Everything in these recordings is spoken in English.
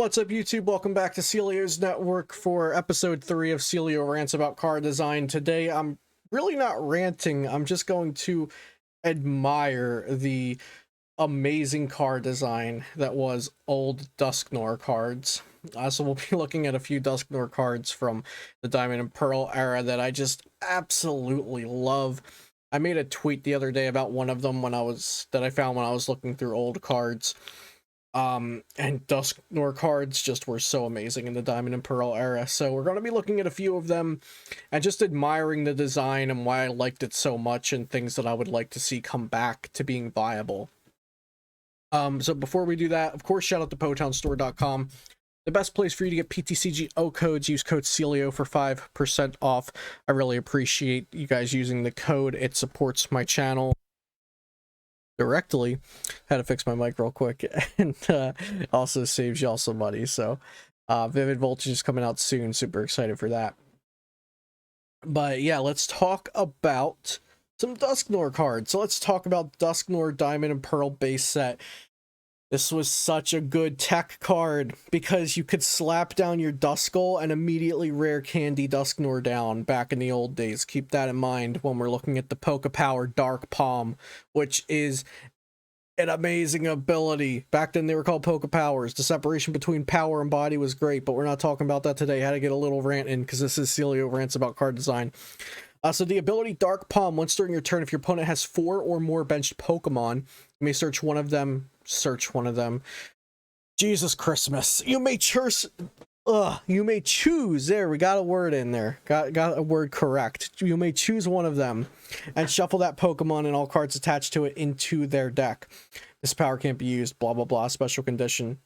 What's up, YouTube? Welcome back to Celio's Network for episode 3 of Celio Rants about card design. Today, I'm really not ranting. I'm just going to admire the amazing card design that was old Dusknoir cards. So we'll be looking at a few Dusknoir cards from the Diamond and Pearl era that I just absolutely love. I made a tweet the other day about one of them that I found when I was looking through old cards. And Dusknoir cards just were so amazing in the Diamond and Pearl era. So we're going to be looking at a few of them and just admiring the design and why I liked it so much and things that I would like to see come back to being viable. So before we do that, of course, shout out to PotownStore.com. The best place for you to get PTCGO codes. Use code Celio for 5% off. I really appreciate you guys using the code. It supports my channel directly. Had to fix my mic real quick, and also saves y'all some money. So Vivid Voltage is coming out soon, super excited for that. But yeah, let's talk about some Dusknoir cards. So let's talk about Dusknoir Diamond and Pearl base set. This was such a good tech card because you could slap down your Duskull and immediately rare candy Dusknoir down back in the old days. Keep that in mind when we're looking at the Pokepower Dark Palm, which is an amazing ability. Back then they were called Pokepowers. The separation between power and body was great, but we're not talking about that today. I had to get a little rant in because this is Celio Rants about card design. So the ability Dark Palm, once during your turn, if your opponent has 4 or more benched Pokemon, you may search one of them. Jesus Christmas. You may choose. There, we got a word in there. Got a word correct. You may choose one of them and shuffle that Pokemon and all cards attached to it into their deck. This power can't be used, blah, blah, blah, special condition.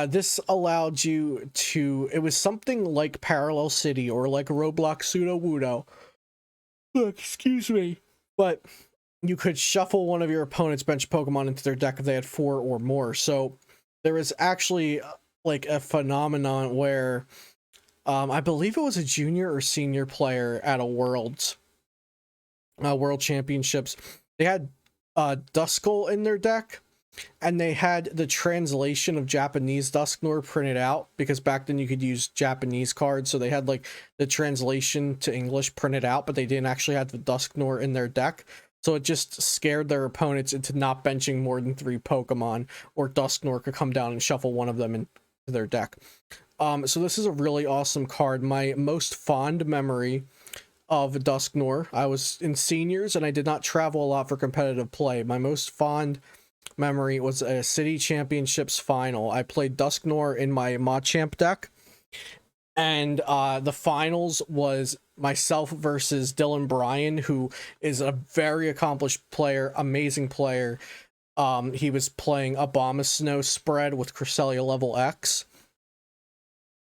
This allowed you to, it was something like Parallel City or like Roblox Pseudo Wudo. Excuse me. But you could shuffle one of your opponent's bench Pokemon into their deck if they had 4 or more. So there was actually like a phenomenon where I believe it was a junior or senior player at a World Championships. They had Duskull in their deck, and they had the translation of Japanese Dusknoir printed out, because back then you could use Japanese cards, so they had like the translation to English printed out, but they didn't actually have the Dusknoir in their deck. So it just scared their opponents into not benching more than 3 Pokemon, or Dusknoir could come down and shuffle one of them into their deck. So this is a really awesome card. My most fond memory of Dusknoir, I was in seniors and I did not travel a lot for competitive play. My most fond memory was a city championships final. I played Dusknoir in my Machamp deck, and the finals was myself versus Dylan Bryan, who is a very accomplished player, amazing player. He was playing Abomasnow spread with Celio Level X,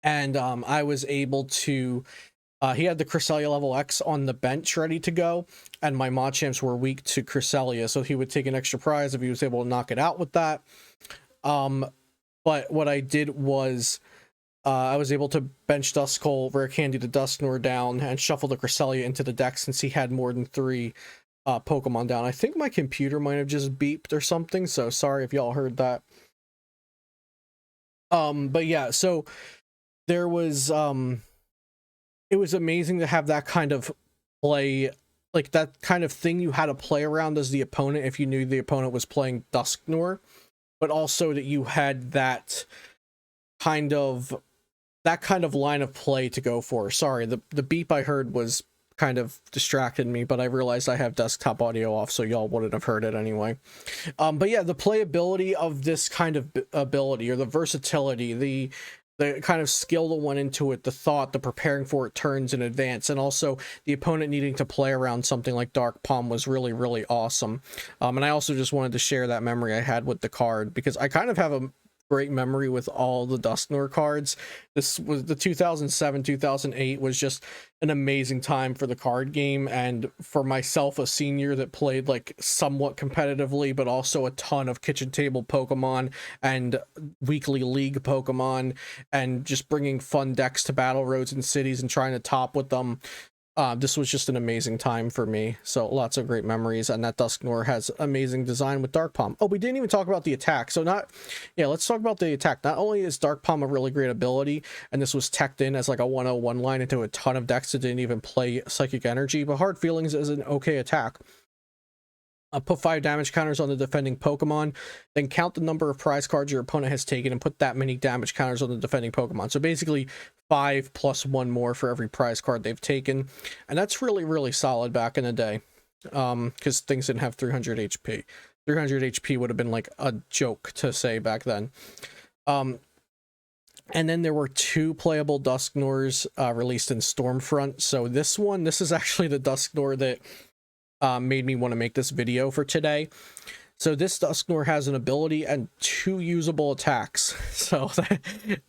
and I was able to he had the Celio Level X on the bench ready to go, and my Machamps were weak to Celio, so he would take an extra prize if he was able to knock it out with that. But what I did was I was able to bench Duskull, rare candy the Dusknoir down, and shuffle the Celio into the deck since he had more than 3 Pokemon down. I think my computer might have just beeped or something, so sorry if y'all heard that. But yeah, so there was it was amazing to have that kind of play, like that kind of thing you had to play around as the opponent if you knew the opponent was playing Dusknoir, but also that you had that kind of line of play to go for. Sorry, the beep I heard was kind of distracted me, but I realized I have desktop audio off, so y'all wouldn't have heard it anyway. But yeah, the playability of this kind of ability, or the versatility, the kind of skill that went into it, the thought, the preparing for it turns in advance, and also the opponent needing to play around something like Dark Palm was really, really awesome. And I also just wanted to share that memory I had with the card, because I kind of have a great memory with all the Dusknoir cards. This was the 2007-2008 was just an amazing time for the card game, and for myself, a senior that played like somewhat competitively, but also a ton of kitchen table Pokemon and weekly league Pokemon, and just bringing fun decks to battle roads and cities and trying to top with them. This was just an amazing time for me. So lots of great memories, and that Dusknoir has amazing design with Dark Palm. Oh, we didn't even talk about the attack. So let's talk about the attack. Not only is Dark Palm a really great ability, and this was teched in as like a 101 line into a ton of decks that didn't even play Psychic Energy, but Hard Feelings is an okay attack. Put 5 damage counters on the defending Pokemon, then count the number of prize cards your opponent has taken and put that many damage counters on the defending Pokemon. So basically 5 plus 1 more for every prize card they've taken. And that's really, really solid back in the day, because things didn't have 300 HP. 300 HP would have been like a joke to say back then. And then there were 2 playable Dusknoirs released in Stormfront. So this is actually the Dusknoir that made me want to make this video for today. So this Dusknoir has an ability and 2 usable attacks. So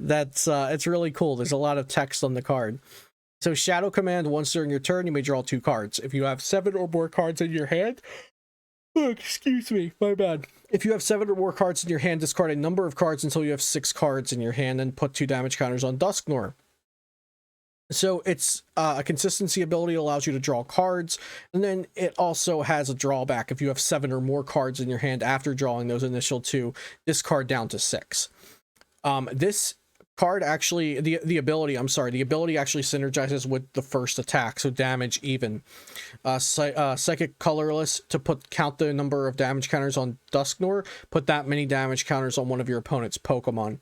that's it's really cool. There's a lot of text on the card. So Shadow Command, once during your turn, you may draw 2 cards. If you have 7 or more cards in your hand, excuse me, my bad. If you have 7 or more cards in your hand, discard a number of cards until you have 6 cards in your hand and put 2 damage counters on Dusknoir. So it's a consistency ability that allows you to draw cards, and then it also has a drawback. If you have 7 or more cards in your hand after drawing those initial 2, discard down to 6. This card actually, the ability actually synergizes with the first attack, so damage even. Psychic Colorless, to count the number of damage counters on Dusknoir, put that many damage counters on one of your opponent's Pokemon.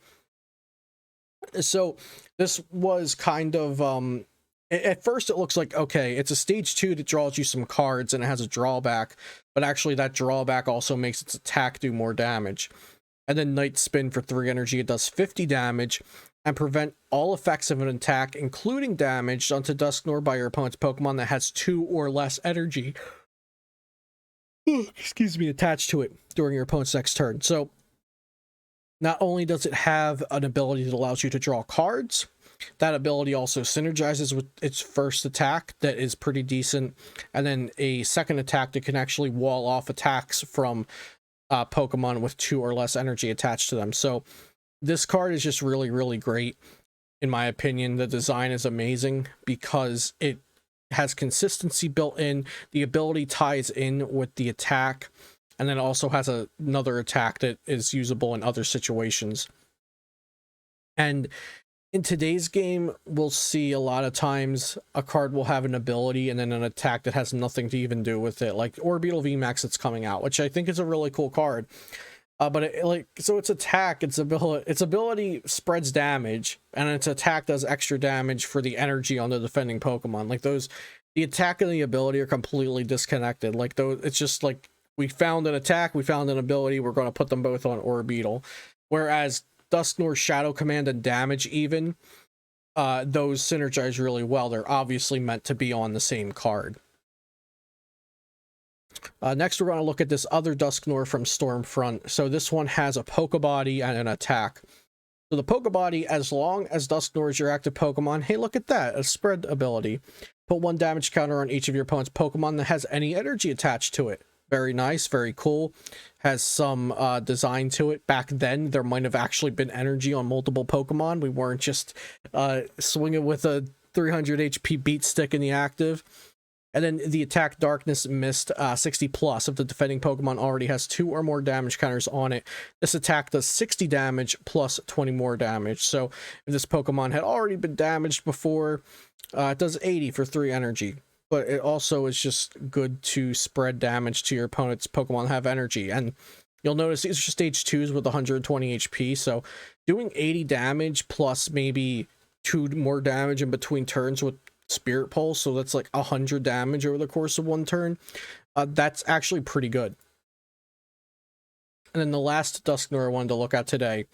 So this was kind of at first it looks like, okay, it's a stage 2 that draws you some cards and it has a drawback, but actually that drawback also makes its attack do more damage. And then Night Spin for 3 energy, it does 50 damage and prevent all effects of an attack, including damage, onto Dusknoir by your opponent's Pokemon that has 2 or less energy attached to it during your opponent's next turn. So not only does it have an ability that allows you to draw cards, that ability also synergizes with its first attack that is pretty decent, and then a second attack that can actually wall off attacks from Pokemon with 2 or less energy attached to them. So this card is just really, really great, in my opinion. The design is amazing because it has consistency built in, the ability ties in with the attack, and then it also has another attack that is usable in other situations. And in today's game, we'll see a lot of times a card will have an ability and then an attack that has nothing to even do with it, like Orbeetle VMAX that's coming out, which I think is a really cool card. But its attack, its ability spreads damage, and its attack does extra damage for the energy on the defending Pokemon. Like the attack and the ability are completely disconnected. Like it's just like, we found an attack, we found an ability, we're going to put them both on Orbeetle. Whereas Dusknoir Shadow Command and damage even, those synergize really well. They're obviously meant to be on the same card. Next, we're going to look at this other Dusknoir from Stormfront. So this one has a Pokebody and an attack. So the Pokebody, as long as Dusknoir is your active Pokemon, hey, look at that, a spread ability. Put 1 damage counter on each of your opponent's Pokemon that has any energy attached to it. Very nice, very cool. Has some design to it. Back then, there might have actually been energy on multiple Pokemon. We weren't just swinging with a 300 HP beat stick in the active. And then the attack Darkness Mist, 60 plus. If the defending Pokemon already has 2 or more damage counters on it, this attack does 60 damage plus 20 more damage. So if this Pokemon had already been damaged before, it does 80 for 3 energy. But it also is just good to spread damage to your opponent's Pokemon that have energy. And you'll notice these are stage 2s with 120 HP, so doing 80 damage plus maybe 2 more damage in between turns with Spirit Pulse, so that's like 100 damage over the course of 1 turn. That's actually pretty good. And then the last Dusknoir I wanted to look at today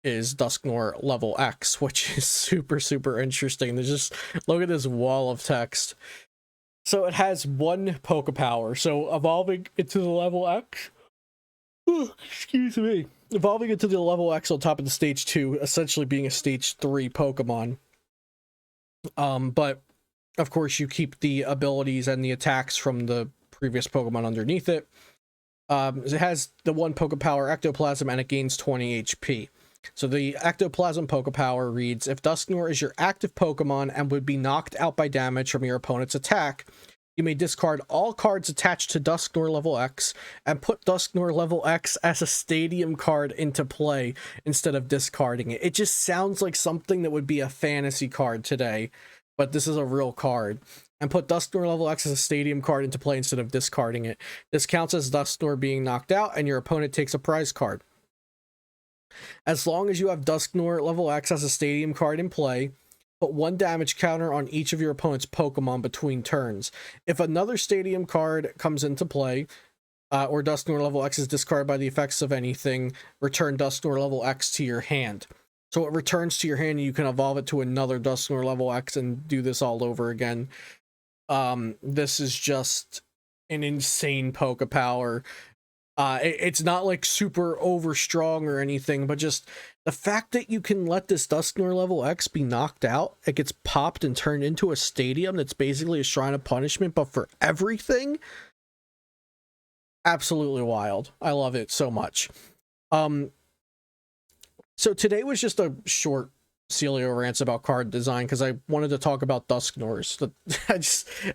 is Dusknoir Level X, which is super, super interesting. There's just, look at this wall of text. So it has 1 Pokepower. So evolving into the Level X, evolving into the Level X on top of the stage 2, essentially being a stage 3 Pokemon. But of course you keep the abilities and the attacks from the previous Pokemon underneath it. It has the 1 Pokepower Ectoplasm and it gains 20 HP. So the Ectoplasm Pokepower reads, if Dusknoir is your active Pokemon and would be knocked out by damage from your opponent's attack, you may discard all cards attached to Dusknoir Level X and put Dusknoir Level X as a stadium card into play instead of discarding it. It just sounds like something that would be a fantasy card today, but this is a real card. And put Dusknoir Level X as a stadium card into play instead of discarding it. This counts as Dusknoir being knocked out and your opponent takes a prize card. As long as you have Dusknoir Level X as a stadium card in play, put 1 damage counter on each of your opponent's Pokemon between turns. If another stadium card comes into play, or Dusknoir Level X is discarded by the effects of anything, return Dusknoir Level X to your hand. So it returns to your hand and you can evolve it to another Dusknoir Level X and do this all over again. This is just an insane Pokepower. It's not like super over strong or anything, but just the fact that you can let this Dusknoir Level X be knocked out, it gets popped and turned into a stadium that's basically a Shrine of Punishment, but for everything. Absolutely wild. I love it so much. So today was just a short Celio rants about card design because I wanted to talk about Dusknoirs.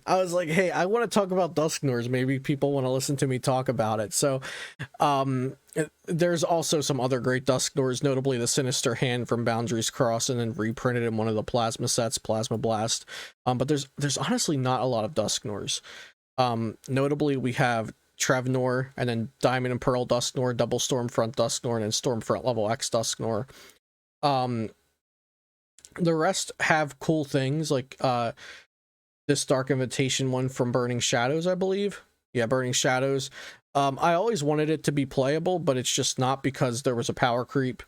I was like, hey, I want to talk about Dusknoirs. Maybe people want to listen to me talk about it. So there's also some other great Dusknoirs, notably the Sinister Hand from Boundaries Cross and then reprinted in one of the Plasma sets, Plasma Blast. But there's honestly not a lot of Dusknoirs. Notably, we have Trevnor and then Diamond and Pearl Dusknoir, Double Stormfront Dusknoir, and then Stormfront Level X Dusknoir. The rest have cool things like this Dark Invitation one from Burning Shadows, I believe. Yeah, Burning Shadows. I always wanted it to be playable, but it's just not because there was a power creep.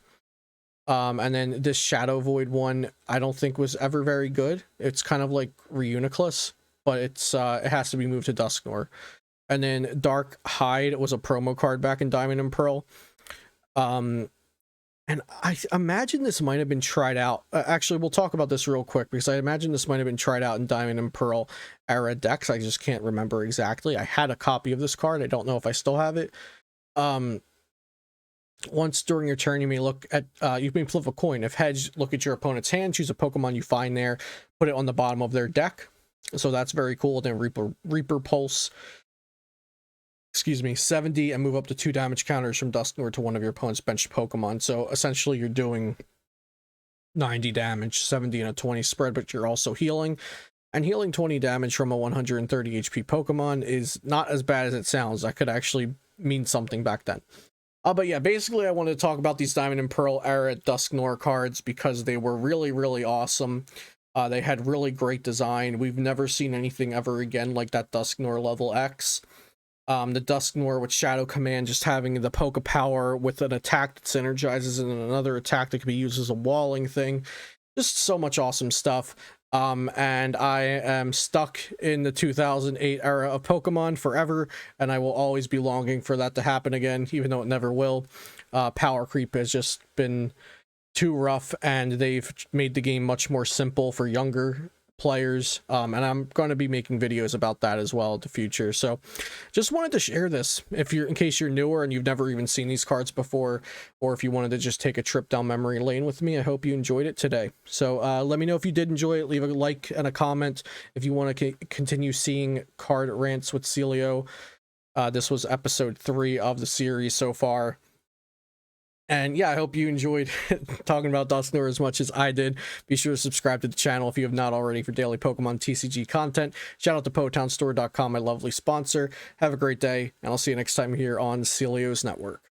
And then this Shadow Void one, I don't think was ever very good. It's kind of like Reuniclus, but it's it has to be moved to Dusknoir. And then Dark Hide was a promo card back in Diamond and Pearl. And I imagine this might have been tried out. Actually, we'll talk about this real quick because I imagine this might have been tried out in Diamond and Pearl era decks. I just can't remember exactly. I had a copy of this card. I don't know if I still have it. Once during your turn, you may look at, you may flip a coin. If heads, look at your opponent's hand, choose a Pokemon you find there, put it on the bottom of their deck. So that's very cool. Then Reaper Pulse. 70 and move up to 2 damage counters from Dusknoir to one of your opponent's benched Pokemon. So essentially you're doing 90 damage, 70 and a 20 spread, but you're also healing. And healing 20 damage from a 130 HP Pokemon is not as bad as it sounds. That could actually mean something back then. But yeah, basically I wanted to talk about these Diamond and Pearl era Dusknoir cards because they were really, really awesome. They had really great design. We've never seen anything ever again like that Dusknoir Level X. The Dusknoir with Shadow Command just having the Pokepower with an attack that synergizes and another attack that can be used as a walling thing. Just so much awesome stuff. And I am stuck in the 2008 era of Pokemon forever, and I will always be longing for that to happen again, even though it never will. Power creep has just been too rough, and they've made the game much more simple for younger players, and I'm going to be making videos about that as well in the future. So just wanted to share this in case you're newer and you've never even seen these cards before, or if you wanted to just take a trip down memory lane with me. I hope you enjoyed it today. So let me know if you did enjoy it. Leave a like and a comment if you want to continue seeing card rants with Celio. This was episode 3 of the series so far. And yeah, I hope you enjoyed talking about Dusknoir as much as I did. Be sure to subscribe to the channel if you have not already for daily Pokemon TCG content. Shout out to PotownStore.com, my lovely sponsor. Have a great day, and I'll see you next time here on Celio's Network.